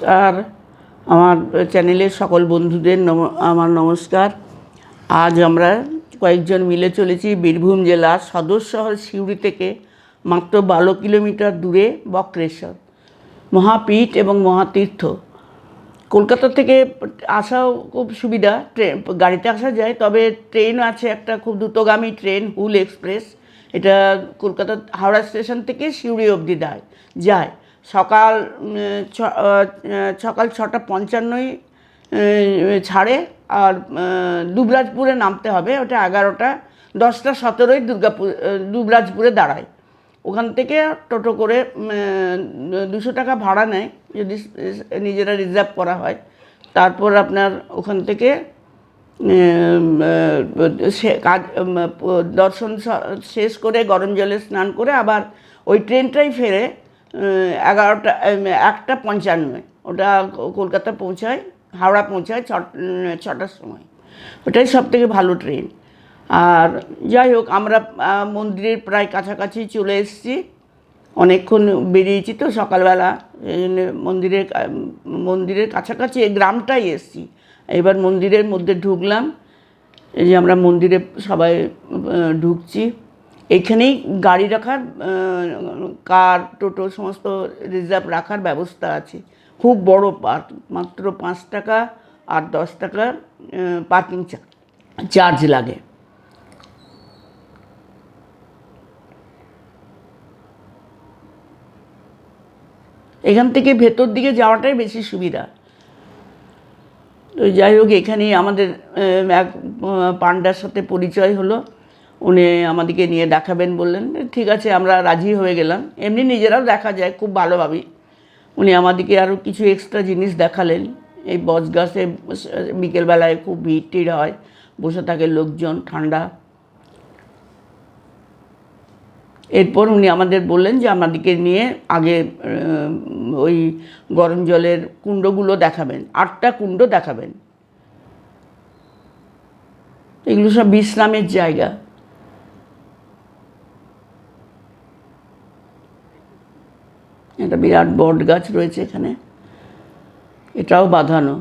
নমস্কার। আমার চ্যানেলের সকল বন্ধুদের আমার নমস্কার। আজ আমরা কয়েকজন মিলে চলেছি বীরভূম জেলার সদর শহর সিউড়ি থেকে মাত্র 12 কিলোমিটার দূরে বক্রেশ্বর, মহাপীঠ এবং মহাতীর্থ। কলকাতা থেকে আসাও খুব সুবিধা, গাড়িতে আসা যায়, তবে ট্রেন আছে, একটা খুব দ্রুতগামী ট্রেন হুল এক্সপ্রেস। এটা কলকাতা হাওড়া স্টেশন থেকে সিউড়ি অবধি যায়। সকাল 6:55 ছাড়ে, আর দুবরাজপুরে নামতে হবে। ওটা 11টা 10:17 দুবরাজপুরে দাঁড়ায়। ওখান থেকে টোটো করে 200 টাকা ভাড়া নেয় যদি নিজেরা রিজার্ভ করা হয়। তারপর আপনার ওখান থেকে দর্শন শেষ করে গরম জলে স্নান করে আবার ওই ট্রেনটাই ফেরে 1:55 ওটা কলকাতা পৌঁছায়, হাওড়া পৌঁছায় 6টার সময়। ওটাই সবথেকে ভালো ট্রেন। আর যাই হোক, আমরা মন্দিরের প্রায় কাছাকাছি চলে এসেছি। অনেকক্ষণ বেরিয়েছি তো সকালবেলা, এই জন্য মন্দিরের কাছাকাছি এই গ্রামটাই এসেছি। এবার মন্দিরের মধ্যে ঢুকলাম। এই যে আমরা মন্দিরে সবাই ঢুকছি। এখানেই গাড়ি রাখার, কার টোটো সমস্ত রিজার্ভ রাখার ব্যবস্থা আছে। খুব বড় পার্ক, মাত্র 5 টাকা আর 10 টাকা পার্কিং চার্জ লাগে। এখান থেকে ভেতর দিকে যাওয়াটাই বেশি সুবিধা। তো যাই হোক, এখানেই আমাদের এক পান্ডার সাথে পরিচয় হলো। উনি আমাদেরকে নিয়ে দেখাবেন বললেন, ঠিক আছে আমরা রাজি হয়ে গেলাম। এমনি নিজেরাও দেখা যায় খুব ভালোভাবেই। উনি আমাদেরকে আরও কিছু এক্সট্রা জিনিস দেখালেন। এই বজগাছে বিকেলবেলায় খুব ভিড় টিড় হয়, বসে থাকে লোকজন, ঠান্ডা। এরপর উনি আমাদের বললেন যে আমাদেরকে নিয়ে আগে ওই গরম জলের কুণ্ডগুলো দেখাবেন, 8টা কুণ্ড দেখাবেন। এগুলো সব বিশ্রামের জায়গা। একটা বিরাট বট গাছ রয়েছে এখানে, এটাও বাঁধানো।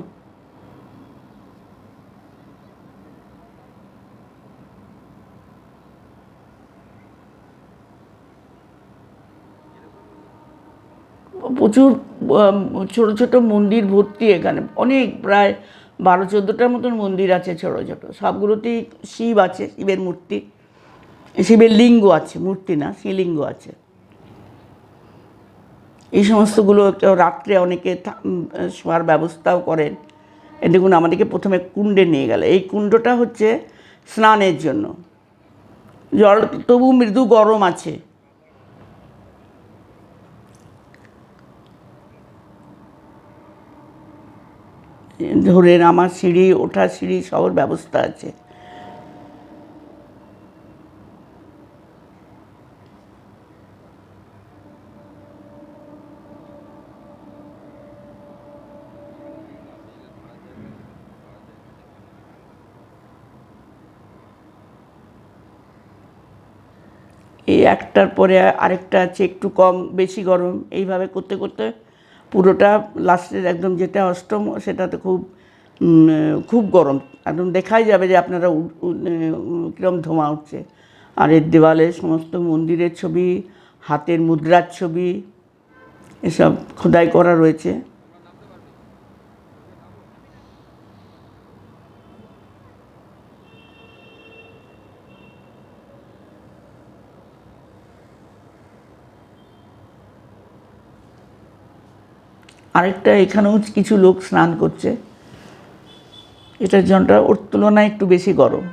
প্রচুর ছোট ছোট মন্দির ভর্তি এখানে, অনেক, প্রায় 12-14টার মতন মন্দির আছে ছোট ছোট। সবগুলোতেই শিব আছে, শিবের মূর্তি, শিবের লিঙ্গ আছে, মূর্তি না, শিবলিঙ্গ আছে। এই সমস্তগুলো রাত্রে অনেকে শোয়ার ব্যবস্থাও করেন। দেখুন, আমাদেরকে প্রথমে কুণ্ডে নিয়ে গেল। এই কুণ্ডটা হচ্ছে স্নানের জন্য। জল তবু মৃদু গরম আছে। ধরে নামার সিঁড়ি, ওঠার সিঁড়ি সব ব্যবস্থা আছে। এই একটার পরে আরেকটা আছে, একটু কম বেশি গরম, এইভাবে করতে করতে পুরোটা লাস্টের একদম যেটা অষ্টম, সেটাতে খুব খুব গরম, একদম দেখাই যাবে যে আপনারা কীরকম ধোঁয়া উঠছে। আর এর দেওয়ালে সমস্ত মন্দিরের ছবি, হাতের মুদ্রার ছবি, এসব খোদাই করা রয়েছে। আরেকটা, এখানেও কিছু লোক স্নান করছে। এটার জলটা ওর তুলনায় একটু বেশি গরম।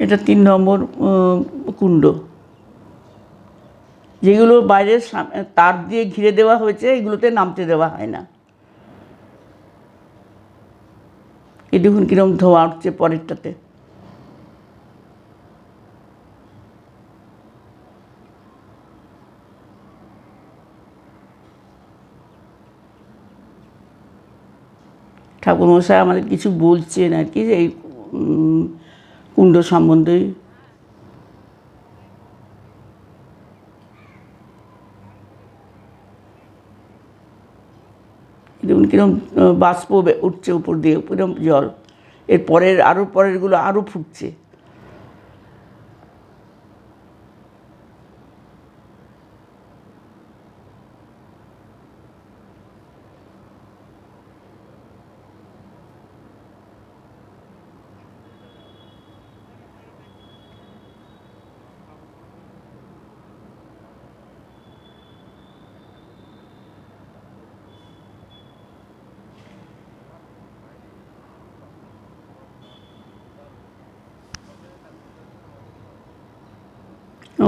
এটা 3 নম্বর কুণ্ড। যেগুলো বাইরের তার দিয়ে ঘিরে দেওয়া হয়েছে, এগুলোতে নামতে দেওয়া হয় না। এই দেখুন কীরকম ধোঁয়া উঠছে পরেরটাতে। ঠাকুরমশাই আমাদের কিছু বলছেন আর কি এই কুণ্ড সম্বন্ধে। দেখুন কীরকম বাষ্প উঠছে উপর দিয়ে, কীরকম জল। এর পরের আরও পরেরগুলো আরও ফুটছে।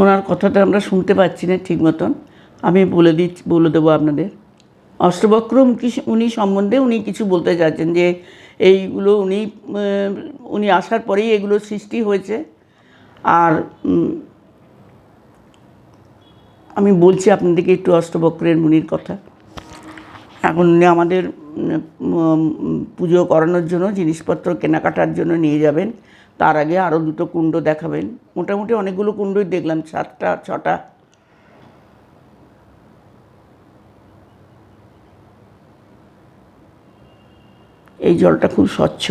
ওনার কথাটা আমরা শুনতে পাচ্ছি না ঠিক মতন, আমি বলে দেবো আপনাদের। অষ্টবক্র উনি সম্বন্ধে উনি কিছু বলতে চাচ্ছেন যে এইগুলো উনি আসার পরেই এগুলো সৃষ্টি হয়েছে। আর আমি বলছি আপনাদেরকে একটু অষ্টবক্রের মুনির কথা। এখন উনি আমাদের পুজো করানোর জন্য জিনিসপত্র কেনাকাটার জন্য নিয়ে যাবেন। তার আগে আরও দুটো কুণ্ড দেখাবেন। মোটামুটি অনেকগুলো কুণ্ডই দেখলাম, 7টা 6টা। এই জলটা খুব স্বচ্ছ।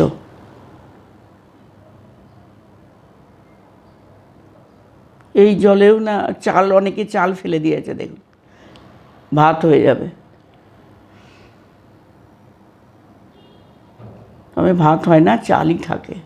এই জলেও না অনেকে চাল ফেলে দিয়েছে, দেখুন ভাত হয়ে যাবে। তবে ভাত হয় না, চালই থাকে।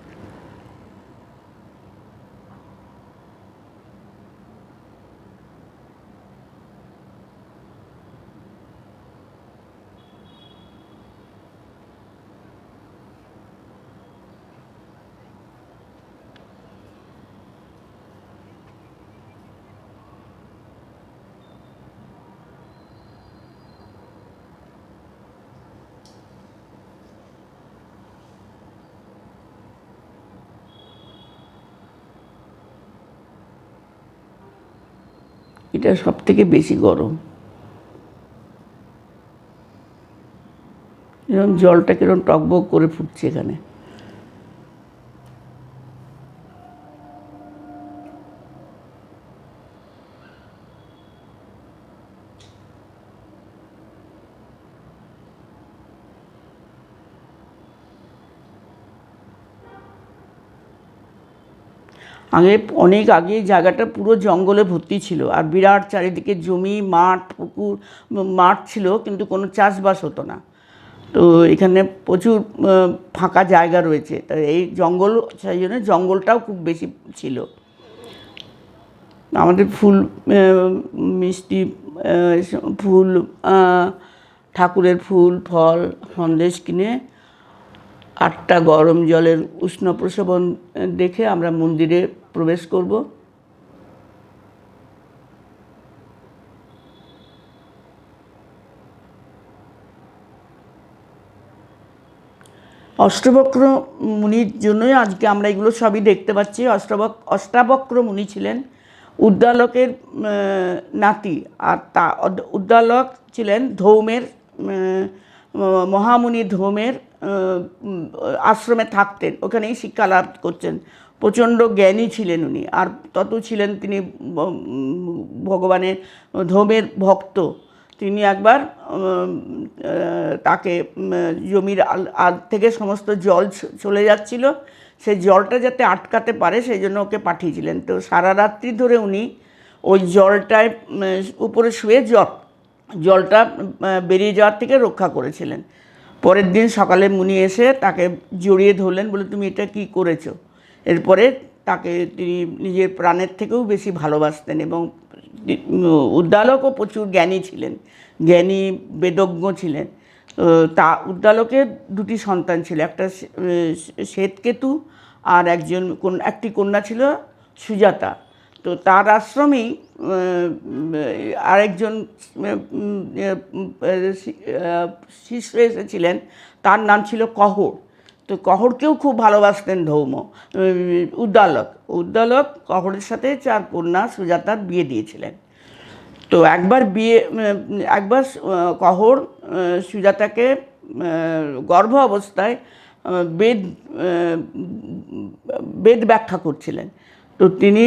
এটা সব থেকে বেশি গরম। এরকম জলটা কিরকম টকবক করে ফুটছে এখানে। অনেক আগে জায়গাটা পুরো জঙ্গলে ভর্তি ছিল, আর বিরাট চারিদিকে জমি, মাঠ, পুকুর, মাঠ ছিল, কিন্তু কোনো চাষবাস হতো না। তো এখানে প্রচুর ফাঁকা জায়গা রয়েছে, তাই এই জঙ্গল, সেই জন্য জঙ্গলটাও খুব বেশি ছিল। আমাদের ফুল, মিষ্টি ফুল, ঠাকুরের ফুল ফল সন্দেশ কিনে 8টা গরম জলের উষ্ণ প্রসবন দেখে আমরা মন্দিরে প্রবেশ করব। অষ্টবক্র মুনির জন্যই আজকে আমরা এগুলো সবই দেখতে পাচ্ছি। অষ্টাবক্র মুনি ছিলেন উদ্দালকের নাতি, আর উদ্দালক ছিলেন ধৌমের, মহামুনি ধৌমের আশ্রমে থাকতেন, ওখানেই শিক্ষা লাভ করছেন। প্রচণ্ড জ্ঞানী ছিলেন উনি, আর তত ছিলেন তিনি ভগবানের ধৌমের ভক্ত। তিনি একবার তাকে জমির আল থেকে সমস্ত জল চলে যাচ্ছিল, সেই জলটা যাতে আটকাতে পারে সেই জন্য ওকে পাঠিয়েছিলেন। তো সারা রাত্রি ধরে উনি ওই জলটায় উপরে শুয়ে জলটা বেরিয়ে যাওয়ার থেকে রক্ষা করেছিলেন। পরের দিন সকালে মুনি এসে তাকে জড়িয়ে ধরলেন, বলে তুমি এটা কী করেছো। এরপরে তাকে তিনি নিজের প্রাণের থেকেও বেশি ভালোবাসতেন। এবং উদ্দালকও প্রচুর জ্ঞানী ছিলেন, জ্ঞানী বেদজ্ঞ ছিলেন। উদ্দালকের 2টি সন্তান ছিল, একটা শ্বেতকেতু আর একটি কন্যা ছিল সুজাতা। তো তার আশ্রমেই আরেকজন শিষ্য এসেছিলেন, তার নাম ছিল কহর। তো কহরকেও খুব ভালোবাসতেন ধৌম। উদ্দালক উদ্দালক কহরের সাথে 4 কন্যা সুজাতার বিয়ে দিয়েছিলেন। তো একবার কহর সুজাতাকে গর্ভ অবস্থায় বেদ বেদ ব্যাখ্যা করছিলেন। তো তিনি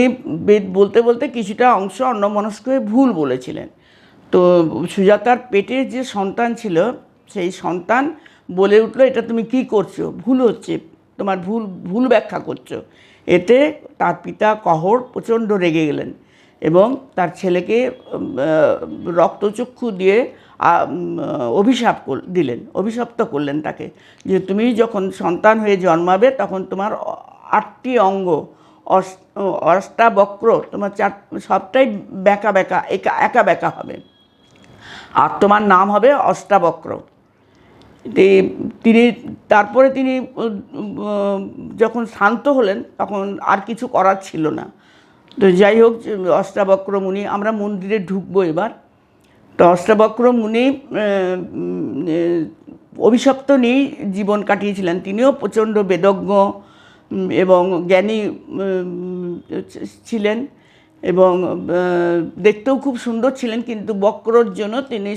বেদ বলতে বলতে কিছুটা অংশ অন্যমনস্ক হয়ে ভুল বলেছিলেন। তো সুজাতার পেটে যে সন্তান ছিল সেই সন্তান বলে উঠলো, এটা তুমি কি করছো, ভুল হচ্ছে, তোমার ভুল ভুল ব্যাখ্যা করছো। এতে তার পিতা কহর প্রচণ্ড রেগে গেলেন এবং তার ছেলেকে রক্তচক্ষু দিয়ে অভিশপ্ত করলেন তাকে, যে তুমি যখন সন্তান হয়ে জন্মাবে তখন তোমার 8টি অঙ্গ, অষ্টাবক্র, তোমার সবটাই বেঁকা বেঁকা একা বেঁকা হবে, আর তোমার নাম হবে অষ্টাবক্র। তারপরে তিনি যখন শান্ত হলেন তখন আর কিছু করার ছিল না। তো যাই হোক, অষ্টাবক্র মুনি, আমরা মন্দিরে ঢুকবো এবার। তো অষ্টাবক্র মুনি অভিশপ্ত নিয়েই জীবন কাটিয়েছিলেন। তিনিও প্রচণ্ড বেদজ্ঞ এবং জ্ঞানী ছিলেন এবং দেখতেও খুব সুন্দর ছিলেন, কিন্তু বক্রর জন্য তিনি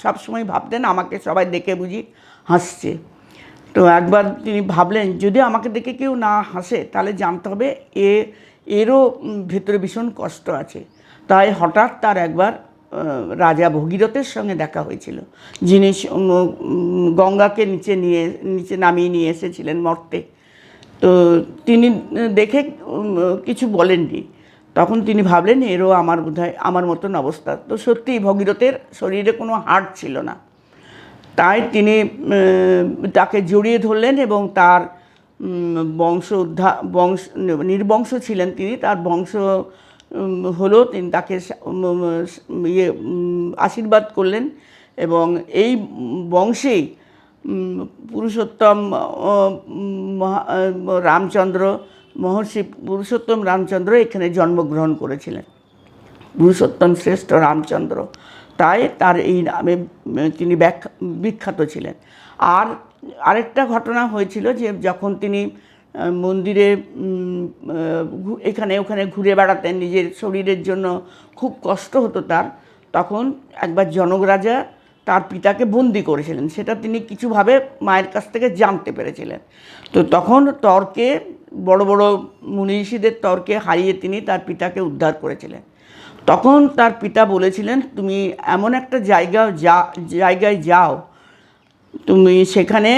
সবসময় ভাবতেন আমাকে সবাই দেখে বুঝি হাসছে। তো একবার তিনি ভাবলেন, যদি আমাকে দেখে কেউ না হাসে তাহলে জানতে হবে এরও ভেতরে ভীষণ কষ্ট আছে। তাই হঠাৎ তার একবার রাজা ভগীরথের সঙ্গে দেখা হয়েছিল, যিনি গঙ্গাকে নিচে নামিয়ে নিয়ে এসেছিলেন মর্তে। তো তিনি দেখে কিছু বলেননি। তখন তিনি ভাবলেন এরও আমার মতন অবস্থা। তো সত্যিই ভগীরথের শরীরে কোনো হাড় ছিল না। তাই তিনি তাকে জড়িয়ে ধরলেন এবং তার নির্বংশ ছিলেন তিনি, তার বংশ হলো, তিনি তাকে আশীর্বাদ করলেন এবং এই বংশেই পুরুষোত্তম রামচন্দ্র, মহর্ষি পুরুষোত্তম রামচন্দ্র এখানে জন্মগ্রহণ করেছিলেন, পুরুষোত্তম শ্রেষ্ঠ রামচন্দ্র। তাই তার এই নামে তিনি বিখ্যাত ছিলেন। আর আরেকটা ঘটনা হয়েছিল যে যখন তিনি মন্দিরে এখানে ওখানে ঘুরে বেড়াতেন, নিজের শরীরের জন্য খুব কষ্ট হতো তার, তখন একবার জনক রাজা তার পিতাকে বন্দি করেছিলেন। সেটা তিনি কিছুভাবে মায়ের কাছ থেকে জানতে পেরেছিলেন। তো তখন তর্কে, বড় বড় মুনি ঋষিদের তর্কে হারিয়ে তিনি তার পিতাকে উদ্ধার করেছিলেন। তখন তার পিতা বলেছিলেন, তুমি এমন একটা জায়গায় যাও, তুমি সেখানে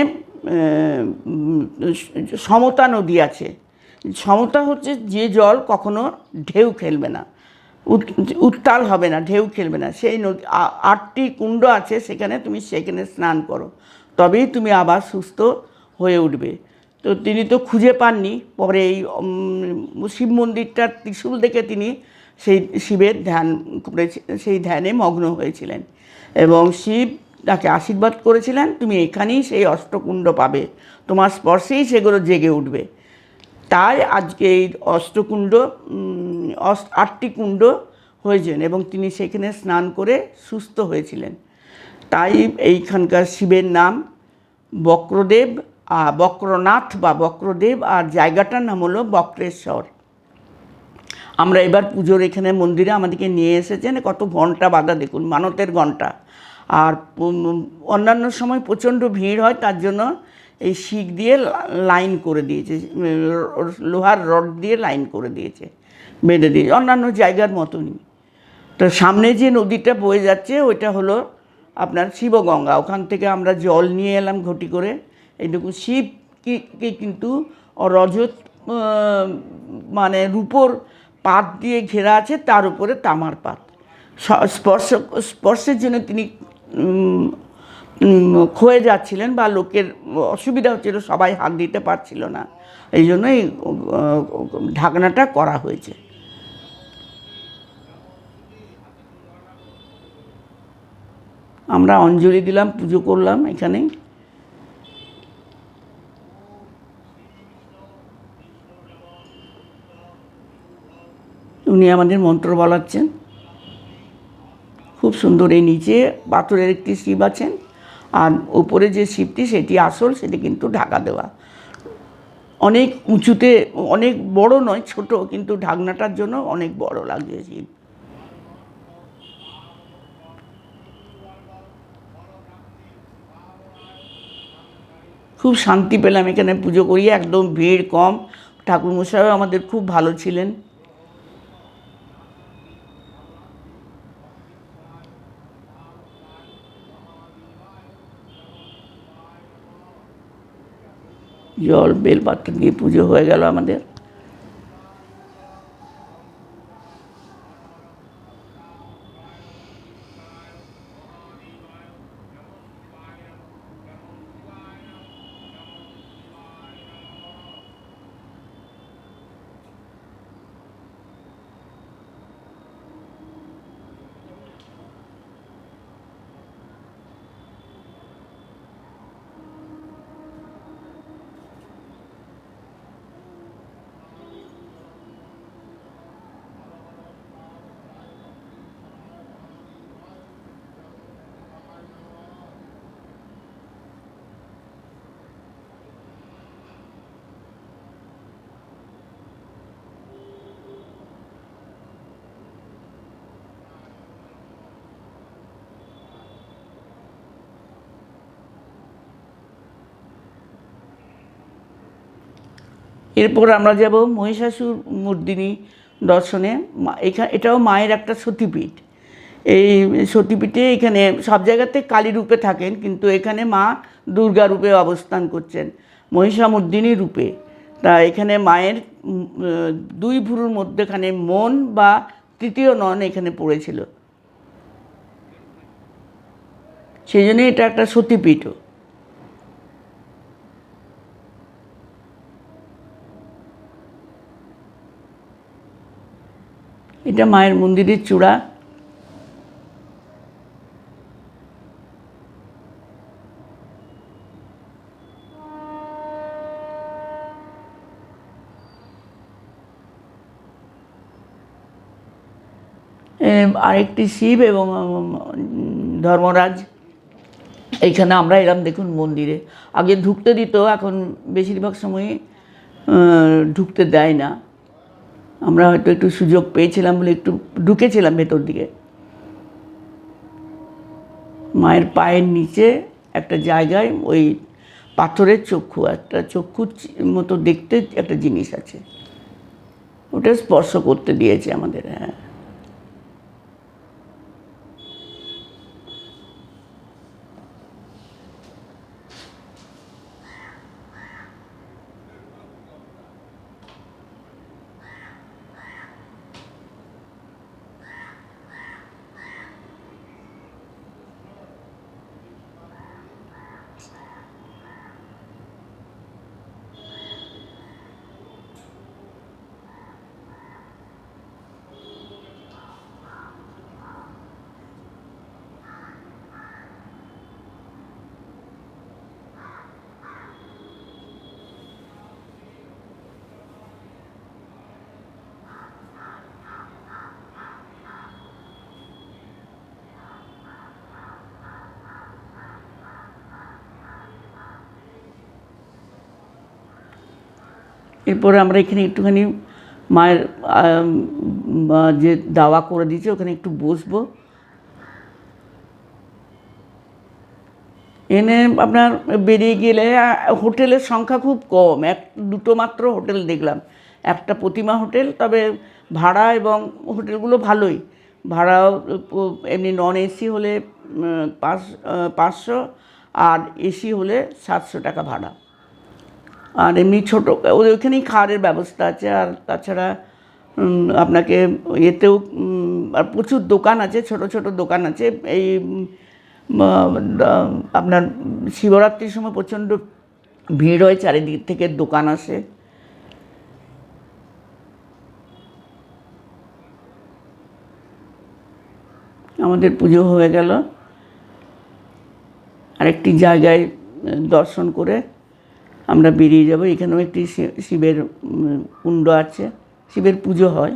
সমতা নদী আছে। সমতা হচ্ছে যে জল কখনো ঢেউ খেলবে না, উত্তাল হবে না, ঢেউ খেলবে না, সেই নদী 8টি কুণ্ড আছে সেখানে স্নান করো, তবেই তুমি আবার সুস্থ হয়ে উঠবে। তো তিনি তো খুঁজে পাননি। পরে এই শিব মন্দিরটার ত্রিশূল দেখে তিনি শিবের সেই ধ্যানে মগ্ন হয়েছিলেন এবং শিব তাকে আশীর্বাদ করেছিলেন, তুমি এখানেই সেই অষ্টকুণ্ড পাবে, তোমার স্পর্শেই সেগুলো জেগে উঠবে। তাই আজকে এই অষ্টকুণ্ড 8টি কুণ্ড হয়েছেন এবং তিনি সেখানে স্নান করে সুস্থ হয়েছিলেন। তাই এইখানকার শিবের নাম বক্রদেব, বক্রনাথ বা বক্রদেব, আর জায়গাটার নাম হলো বক্রেশ্বর। আমরা এবার পুজোর এখানে মন্দিরে আমাদেরকে নিয়ে এসেছেন, কত ঘণ্টা বাঁধা দেখুন, মানতের ঘণ্টা। আর অন্যান্য সময় প্রচণ্ড ভিড় হয়, তার জন্য এই শিক দিয়ে লাইন করে দিয়েছে, লোহার রড দিয়ে লাইন করে দিয়েছে, বেঁধে দিয়েছে, অন্যান্য জায়গার মতনই। তো সামনে যে নদীটা বয়ে যাচ্ছে ওইটা হলো আপনার শিবগঙ্গা। ওখান থেকে আমরা জল নিয়ে এলাম ঘটি করে। এইটুকু শিবকে কিন্তু রজত মানে রূপোর পাত দিয়ে ঘেরা আছে, তার উপরে তামার পাত। স্পর্শের জন্য তিনি ক্ষয়ে যাচ্ছিলেন বা লোকের অসুবিধা হচ্ছিল, সবাই হাত দিতে পারছিল না, এই জন্যই ঢাকনাটা করা হয়েছে। আমরা অঞ্জলি দিলাম, পুজো করলাম এখানে। উনি আমাদের মন্ত্র বলাচ্ছেন, খুব সুন্দর। এই নিচে পাথরের একটি শিব আছেন, আর উপরে যে শিবটি সেটি আসল, সেটি কিন্তু ঢাকা দেওয়া। অনেক উঁচুতে, অনেক বড় নয়, ছোট, কিন্তু ঢাকনাটার জন্য অনেক বড় লাগছে শিব। খুব শান্তি পেলাম এখানে পুজো করিয়ে, একদম ভিড় কম। ঠাকুরমশাইও আমাদের খুব ভালো ছিলেন। জল বেলপাত্র দিয়ে পুজো হয়ে গেল আমাদের। এরপর আমরা যাব মহিষাসুর মর্দিনী দর্শনে। এটাও মায়ের একটা সতীপীঠ। এই সতীপীঠে এখানে সব জায়গাতে কালী রূপে থাকেন, কিন্তু এখানে মা দুর্গা রূপে অবস্থান করছেন, মহিষামর্দিনী রূপে। তা এখানে মায়ের দুই ভুরুর মধ্যেখানে মন বা তৃতীয় নন এখানে পড়েছিল, সেই জন্যই এটা একটা সতীপীঠও। এটা মায়ের মন্দিরের চূড়া। আরেকটি শিব এবং ধর্মরাজ। এইখানে আমরা এরম দেখুন মন্দিরে আগে ঢুকতে দিত, এখন বেশিরভাগ সময়ই ঢুকতে দেয় না। আমরা হয়তো একটু সুযোগ পেয়েছিলাম বলে একটু ঢুকেছিলাম ভেতর দিকে। মায়ের পায়ের নিচে একটা জায়গায় ওই পাথরের চক্ষু, একটা চক্ষুর মতো দেখতে একটা জিনিস আছে, ওটা স্পর্শ করতে দিয়েছে আমাদের। হ্যাঁ, এরপরে আমরা এখানে একটুখানি মায়ের যে দাওয়া করে দিয়েছে ওখানে একটু বসবো। এনে আপনার বেরিয়ে গেলে হোটেলের সংখ্যা খুব কম, দুটো মাত্র হোটেল দেখলাম। একটা প্রতিমা হোটেল, তবে ভাড়া এবং হোটেলগুলো ভালোই। ভাড়াও এমনি নন এসি হলে 500, আর এসি হলে 700 টাকা ভাড়া। আর এমনি ছোটো ওইখানেই খাওয়ারের ব্যবস্থা আছে। আর তাছাড়া আপনাকে এতেও আর প্রচুর দোকান আছে, ছোট ছোট দোকান আছে। এই আপনার শিবরাত্রির সময় প্রচণ্ড ভিড় হয়, চারিদিক থেকে দোকান আসে। আমাদের পুজো হয়ে গেল। আরেকটি জায়গায় দর্শন করে আমরা বেরিয়ে যাব। এখানেও একটি শিবের কুণ্ড আছে, শিবের পুজো হয়।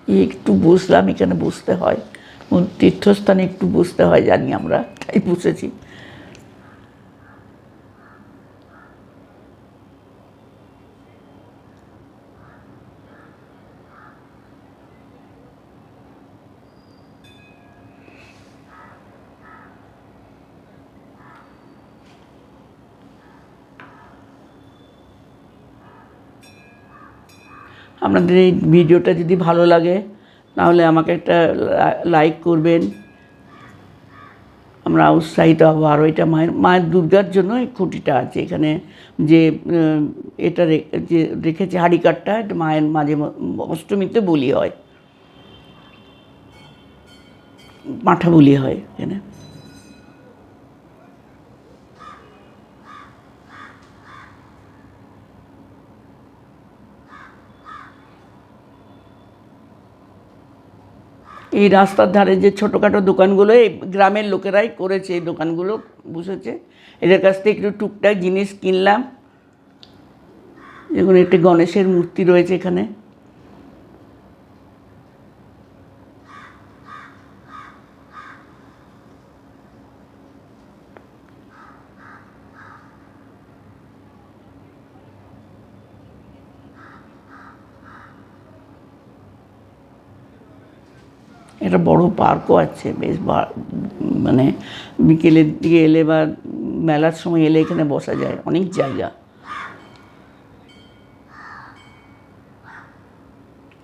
একটু বসলাম, এখানে বসতে হয়, তীর্থস্থানে একটু বসতে হয় জানি আমরা, তাই বসেছি। আপনাদের এই ভিডিওটা যদি ভালো লাগে তাহলে আমাকে একটা লাইক করবেন, আমরা উৎসাহিত হব আরও। এটা মায়ের দুর্গার জন্য এই খুঁটিটা আছে এখানে, যে এটা যে রেখেছে হাঁড়িকাঠটা, এটা মায়ের মাঝে অষ্টমীতে বলি হয়, পাঁঠা বলি হয় এখানে। এই রাস্তার ধারে যে ছোটোখাটো দোকানগুলো এই গ্রামের লোকেরাই করেছে, এই দোকানগুলো বসেছে, এদের কাছ থেকে একটু টুকটাক জিনিস কিনলাম। দেখুন একটি গণেশের মূর্তি রয়েছে এখানে। একটা বড় পার্কও আছে, বেশ মানে বিকেলের দিকে এলে বা মেলার সময় এলে এখানে বসা যায়, অনেক জায়গা।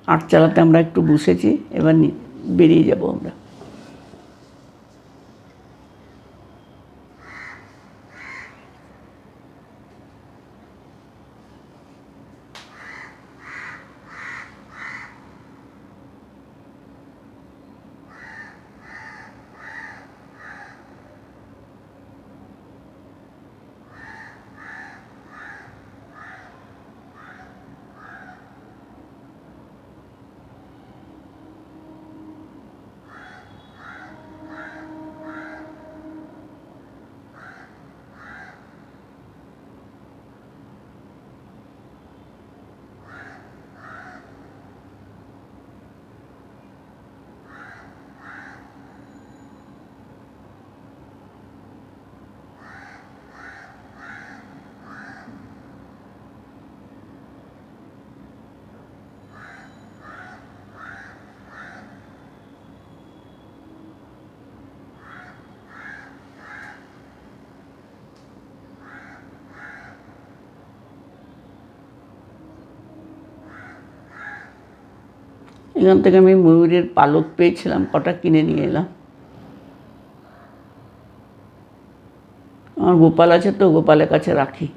আটচালাতে আমরা একটু বসেছি, এবার বেরিয়ে যাব আমরা। এখান থেকে আমি ময়ূরের পালক পেয়েছিলাম, কটা কিনে নিয়ে এলাম। আমার গোপাল আছে তো, গোপালের কাছে রাখি।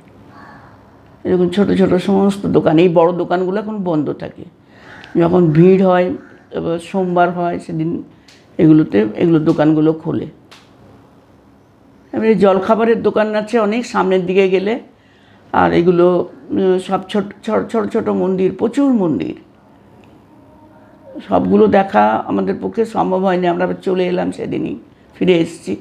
এরকম ছোটো ছোটো সমস্ত দোকান, এই বড় দোকানগুলো এখন বন্ধ থাকে, যখন ভিড় হয় এবার সোমবার হয় সেদিন এগুলো দোকানগুলো খোলে। এবারে জলখাবারের দোকান আছে অনেক সামনের দিকে গেলে, আর এগুলো সব ছোট ছোট ছোট মন্দির, প্রচুর মন্দির, সবগুলো দেখা আমাদের পক্ষে সম্ভব হয়নি, আমরা চলে এলাম সেদিনই, ফিরে এসেছি।